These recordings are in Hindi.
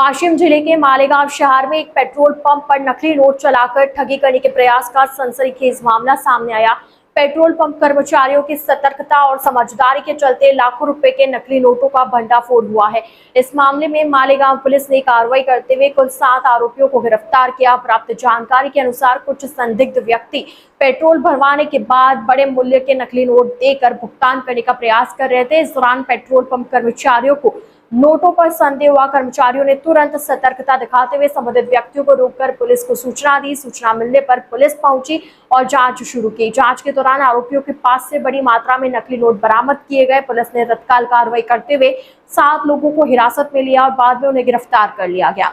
वाशिम जिले के मालेगांव शहर में एक पेट्रोल पंप पर नकली नोट चलाकर ठगी करने के प्रयास का सनसनीखेज मामला सामने आया। पेट्रोल पंप कर्मचारियों की सतर्कता और समझदारी के चलते लाखों रुपए के नकली नोटों का भंडाफोड़ हुआ है। इस मामले में मालेगांव पुलिस ने कार्रवाई करते हुए कुल 7 आरोपियों को गिरफ्तार किया। प्राप्त जानकारी के अनुसार कुछ संदिग्ध व्यक्ति पेट्रोल भरवाने के बाद बड़े मूल्य के नकली नोट देकर भुगतान करने का प्रयास कर रहे थे। इस दौरान पेट्रोल पंप कर्मचारियों को नोटों पर संदेह हुआ। कर्मचारियों ने तुरंत सतर्कता दिखाते हुए संबंधित व्यक्तियों को रोककर पुलिस को सूचना दी। सूचना मिलने पर पुलिस पहुंची और जांच शुरू की। जांच के दौरान आरोपियों के पास से बड़ी मात्रा में नकली नोट बरामद किए गए। पुलिस ने तत्काल कार्रवाई करते हुए 7 लोगों को हिरासत में लिया और बाद में उन्हें गिरफ्तार कर लिया गया।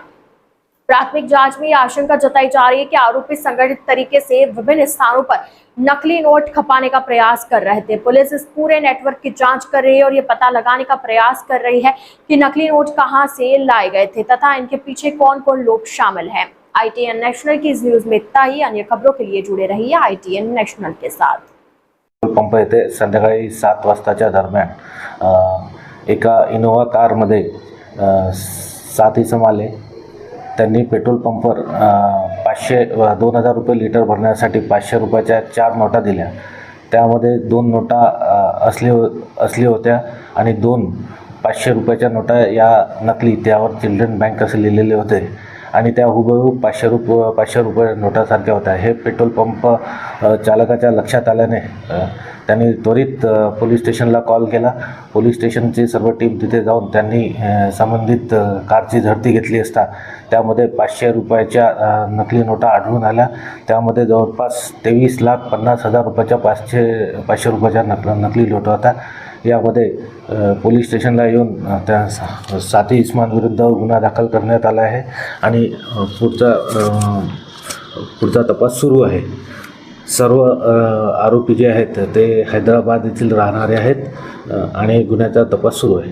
प्राथमिक जांच में यह आशंका जताई जा रही है कि आरोपी संगठित तरीके से विभिन्न स्थानों पर नकली नोट खपाने का प्रयास कर रहे थे। पुलिस इस पूरे नेटवर्क की जांच कर रही है और ये पता लगाने का प्रयास कर रही है कि नकली नोट कहां से लाए गए थे तथा इनके पीछे कौन कौन लोग शामिल हैं। ITN नेशनल की इस न्यूज में इतना ही। अन्य खबरों के लिए जुड़े रहिए ITN नेशनल के साथ। पंप येथे संध्याकाळी 7 वाजताच्या दरम्यान एका इनोवा कारमध्ये 7 इसम आले। त्यांनी पेट्रोल पंपवर 2000 रुपये लिटर भरण्यासाठी 500 रुपयाच्या 4 नोटा दिल्या। त्यामध्ये 2 नोटा असली होत्या आणि 2 500 रुपयाच्या नोटा या नकली, त्यावर चिल्ड्रन बँक असे लिहिलेले होते आणि त्या हुबेहूब 500 रुपये नोटासारख्या होत्या। हे पेट्रोल पंप चालकाच्या लक्षात आल्याने त्यांनी त्वरित पोलीस स्टेशनला कॉल केला। पोलीस स्टेशनची सर्व टीम तिथे जाऊन त्यांनी संबंधित कारची झडती घेतली असता त्यामध्ये 500 रुपयाच्या नकली नोटा आढळून आल्या। त्यामध्ये जवळपास 23,50,000 रुपयाच्या 500 रुपयाच्या नकली नोटा होत्या। यामध्ये पोलीस स्टेशनला येऊन त्या 7 इसमांविरुद्ध गुन्हा दाखल करण्यात आला आहे आणि पुढचा तपास सुरू आहे। सर्व आरोपी जे आहेत ते हैदराबाद येथील राहणारे आहेत आणि गुन्ह्याचा तपास सुरू आहे।